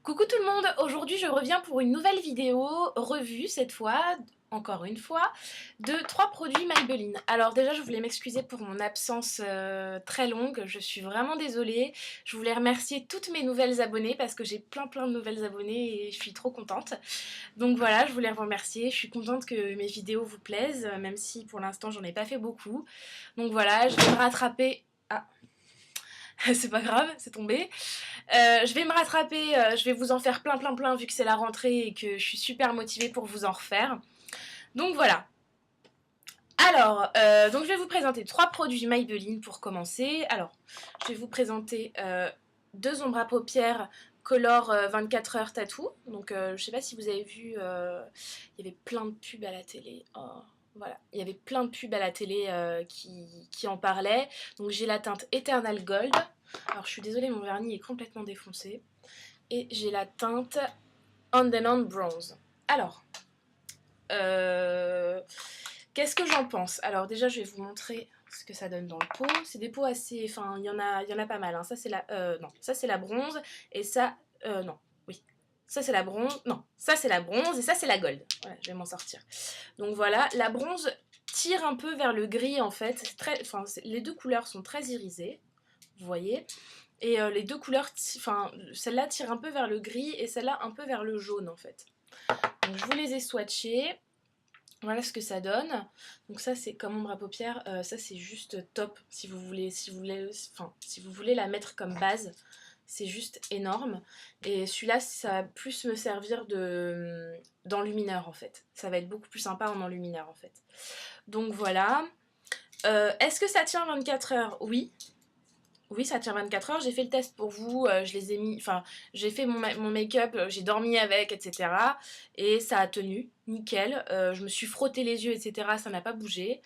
Coucou tout le monde, aujourd'hui je reviens pour une nouvelle vidéo revue cette fois, encore une fois, de 3 produits Maybelline. Alors déjà je voulais m'excuser pour mon absence très longue, je suis vraiment désolée. Je voulais remercier toutes mes nouvelles abonnées parce que j'ai plein de nouvelles abonnées et je suis trop contente. Donc voilà, je voulais vous remercier, je suis contente que mes vidéos vous plaisent, même si pour l'instant j'en ai pas fait beaucoup. Donc voilà, je vais me rattraper... Ah, c'est pas grave, c'est tombé. Je vais me rattraper, je vais vous en faire plein vu que c'est la rentrée et que je suis super motivée pour vous en refaire. Donc voilà. Alors, donc je vais vous présenter 3 produits Maybelline pour commencer. Alors, je vais vous présenter 2 ombres à paupières Color 24 heures Tattoo. Donc je sais pas si vous avez vu, il y avait plein de pubs à la télé. Oh, voilà, il y avait plein de pubs à la télé qui en parlaient. Donc j'ai la teinte Eternal Gold. Alors je suis désolée, mon vernis est complètement défoncé. Et j'ai la teinte On and On Bronze. Alors, euh, qu'est-ce que j'en pense? Alors déjà, je vais vous montrer ce que ça donne dans le pot. C'est des pots assez... Enfin, il y en a pas mal. Hein. Ça, c'est la... non, ça, c'est la bronze. Et ça... non, oui. Ça, c'est la bronze. Non, ça, c'est la bronze. Et ça, c'est la gold. Voilà, je vais m'en sortir. Donc voilà, la bronze tire un peu vers le gris, en fait. Enfin, les deux couleurs sont très irisées. Vous voyez? Et les deux couleurs, enfin, celle-là tire un peu vers le gris et celle-là un peu vers le jaune en fait. Donc je vous les ai swatchés. Voilà ce que ça donne. Donc ça c'est comme ombre à paupières, ça c'est juste top si vous voulez, si vous voulez la mettre comme base. C'est juste énorme. Et celui-là, ça va plus me servir d'enlumineur en fait. Ça va être beaucoup plus sympa en enlumineur en fait. Donc voilà. Est-ce que ça tient 24 heures? Oui. Oui, ça tient 24 heures. J'ai fait le test pour vous. Je les ai mis. Enfin, j'ai fait mon make-up. J'ai dormi avec, etc. Et ça a tenu. Nickel. Je me suis frotté les yeux, etc. Ça n'a pas bougé.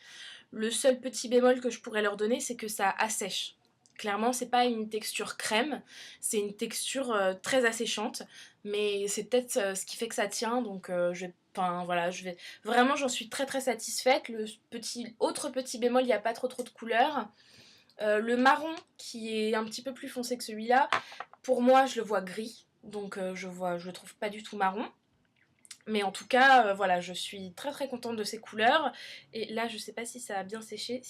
Le seul petit bémol que je pourrais leur donner, c'est que ça assèche. Clairement, c'est pas une texture crème. C'est une texture très asséchante. Mais c'est peut-être ce qui fait que ça tient. Donc, je vais. Enfin, voilà, je vais. Vraiment, j'en suis très satisfaite. Le autre petit bémol, il n'y a pas trop de couleurs. Le marron, qui est un petit peu plus foncé que celui-là, pour moi, je le vois gris. Donc je le trouve pas du tout marron. Mais en tout cas, voilà, je suis très contente de ces couleurs. Et là, je sais pas si ça a bien séché.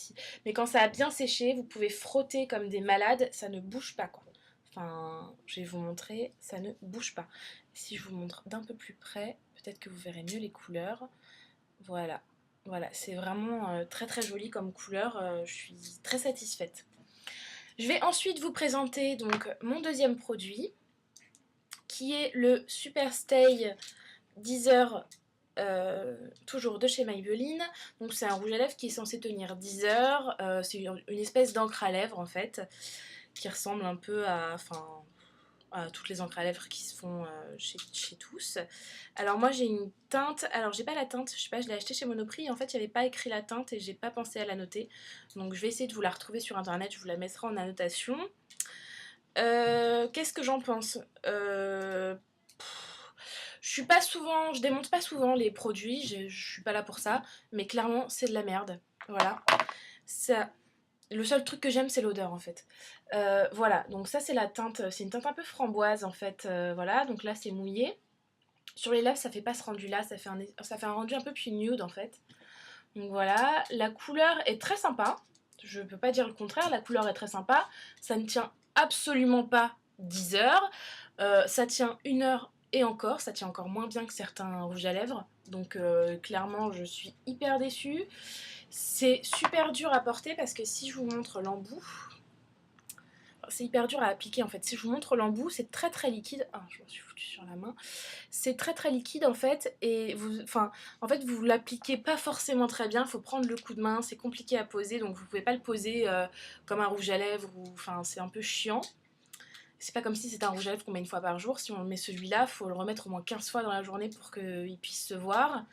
Mais quand ça a bien séché, vous pouvez frotter comme des malades. Ça ne bouge pas, quoi. Enfin, je vais vous montrer, ça ne bouge pas. Si je vous montre d'un peu plus près, peut-être que vous verrez mieux les couleurs. Voilà. Voilà, c'est vraiment très joli comme couleur. Je suis très satisfaite. Je vais ensuite vous présenter donc mon deuxième produit qui est le Super Stay 10 heures toujours de chez Maybelline. Donc c'est un rouge à lèvres qui est censé tenir 10 heures. C'est une espèce d'encre à lèvres en fait qui ressemble un peu à toutes les encres à lèvres qui se font chez tous. Alors moi j'ai une teinte, alors j'ai pas la teinte, je sais pas, je l'ai acheté chez Monoprix et en fait il n'y avait pas écrit la teinte et j'ai pas pensé à la noter. Donc je vais essayer de vous la retrouver sur internet, je vous la mettrai en annotation. Qu'est-ce que j'en pense? Je suis pas souvent, je démonte pas souvent les produits, je suis pas là pour ça, mais clairement c'est de la merde. Voilà. Ça, le seul truc que j'aime c'est l'odeur en fait. Voilà, donc ça c'est la teinte, c'est une teinte un peu framboise en fait. Voilà, donc là c'est mouillé. Sur les lèvres ça fait pas ce rendu là, ça fait un rendu un peu plus nude en fait. Donc voilà, la couleur est très sympa. Je peux pas dire le contraire, la couleur est très sympa. Ça ne tient absolument pas 10 heures. Ça tient 1 heure et encore. Ça tient encore moins bien que certains rouges à lèvres. Donc clairement, je suis hyper déçue. C'est super dur à porter parce que si je vous montre l'embout, c'est hyper dur à appliquer en fait. Si je vous montre l'embout, c'est très liquide. Ah, je m'en suis foutu sur la main. C'est très liquide en fait et en fait vous l'appliquez pas forcément très bien. Il faut prendre le coup de main, c'est compliqué à poser donc vous pouvez pas le poser comme un rouge à lèvres ou enfin c'est un peu chiant. C'est pas comme si c'était un rouge à lèvres qu'on met une fois par jour. Si on met celui-là, faut le remettre au moins 15 fois dans la journée pour qu'il puisse se voir.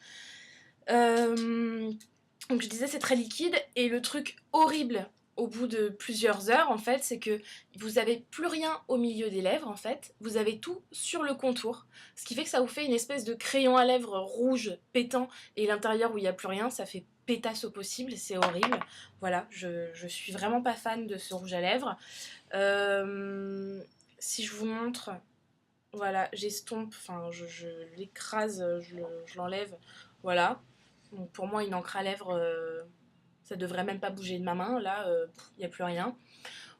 Donc je disais c'est très liquide et le truc horrible au bout de plusieurs heures en fait c'est que vous avez plus rien au milieu des lèvres en fait, vous avez tout sur le contour, ce qui fait que ça vous fait une espèce de crayon à lèvres rouge pétant et l'intérieur où il n'y a plus rien ça fait pétasse au possible, c'est horrible. Voilà, je suis vraiment pas fan de ce rouge à lèvres. Si je vous montre Voilà, j'estompe, enfin je l'écrase, je l'enlève, voilà. Donc pour moi une encre à lèvres, ça devrait même pas bouger de ma main, là il n'y a plus rien.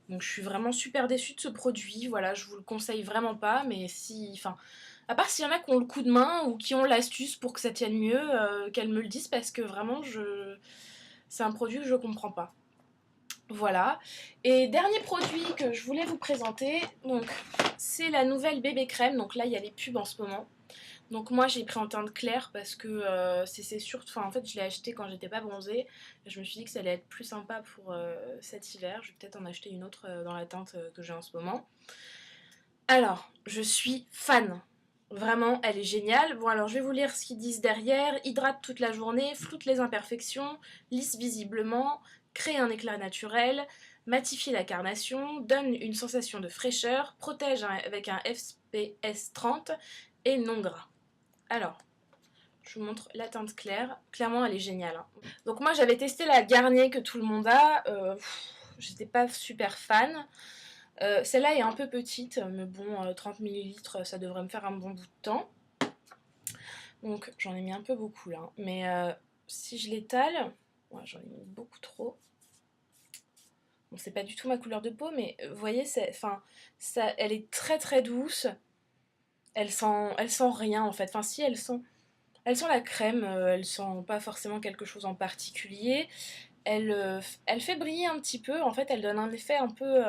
Donc je suis vraiment super déçue de ce produit, voilà, je vous le conseille vraiment pas, mais si, enfin, à part s'il y en a qui ont le coup de main ou qui ont l'astuce pour que ça tienne mieux, qu'elles me le disent parce que vraiment c'est un produit que je comprends pas. Voilà. Et dernier produit que je voulais vous présenter, donc c'est la nouvelle bébé crème. Donc là il y a les pubs en ce moment. Donc moi j'ai pris en teinte claire parce que c'est sûr, enfin en fait je l'ai acheté quand j'étais pas bronzée. Je me suis dit que ça allait être plus sympa pour cet hiver. Je vais peut-être en acheter une autre dans la teinte que j'ai en ce moment. Alors, je suis fan. Vraiment, elle est géniale. Bon, alors je vais vous lire ce qu'ils disent derrière. Hydrate toute la journée, floute les imperfections, lisse visiblement, crée un éclat naturel, matifie la carnation, donne une sensation de fraîcheur, protège avec un FPS 30 et non gras. Alors, je vous montre la teinte claire. Clairement, elle est géniale, hein. Donc moi, j'avais testé la Garnier que tout le monde a. J'étais pas super fan. Celle-là est un peu petite, mais bon, 30 ml, ça devrait me faire un bon bout de temps. Donc j'en ai mis un peu beaucoup là. Mais si je l'étale, ouais, j'en ai mis beaucoup trop. Bon, c'est pas du tout ma couleur de peau, mais vous voyez, elle est très très douce. Elle sent rien en fait. Enfin, si, elle sent la crème, elle sent pas forcément quelque chose en particulier. Elle fait briller un petit peu, en fait elle donne un effet un peu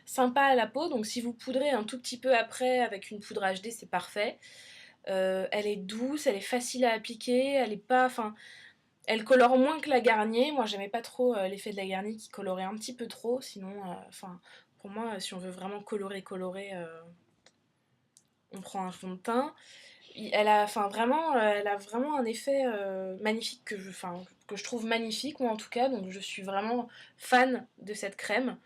sympa à la peau, donc si vous poudrez un tout petit peu après avec une poudre HD c'est parfait. Elle est douce, elle est facile à appliquer, elle est pas, enfin, elle colore moins que la Garnier. Moi j'aimais pas trop l'effet de la Garnier qui colorait un petit peu trop, sinon, enfin, pour moi si on veut vraiment colorer, on prend un fond de teint. Elle a vraiment un effet magnifique que je trouve magnifique, moi en tout cas. Donc je suis vraiment fan de cette crème.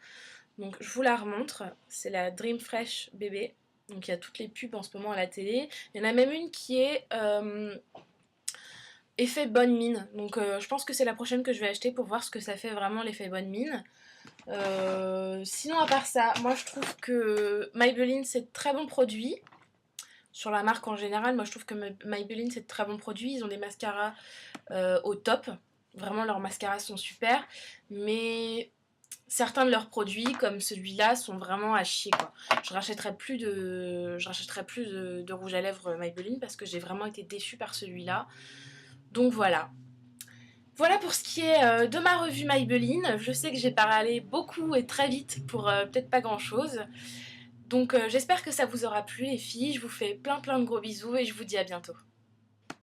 Donc je vous la remontre. C'est la Dream Fresh bébé. Donc il y a toutes les pubs en ce moment à la télé. Il y en a même une qui est effet bonne mine. Donc je pense que c'est la prochaine que je vais acheter pour voir ce que ça fait vraiment l'effet bonne mine. Sinon à part ça, moi je trouve que Maybelline c'est de très bons produits. Sur la marque en général, moi je trouve que Maybelline c'est de très bons produits. Ils ont des mascaras au top. Vraiment leurs mascaras sont super. Mais certains de leurs produits, comme celui-là, sont vraiment à chier quoi. Je rachèterai plus de rouge à lèvres Maybelline parce que j'ai vraiment été déçue par celui-là. Donc voilà. Voilà pour ce qui est de ma revue Maybelline. Je sais que j'ai parlé beaucoup et très vite pour peut-être pas grand chose. Donc j'espère que ça vous aura plu les filles. Je vous fais plein de gros bisous et je vous dis à bientôt.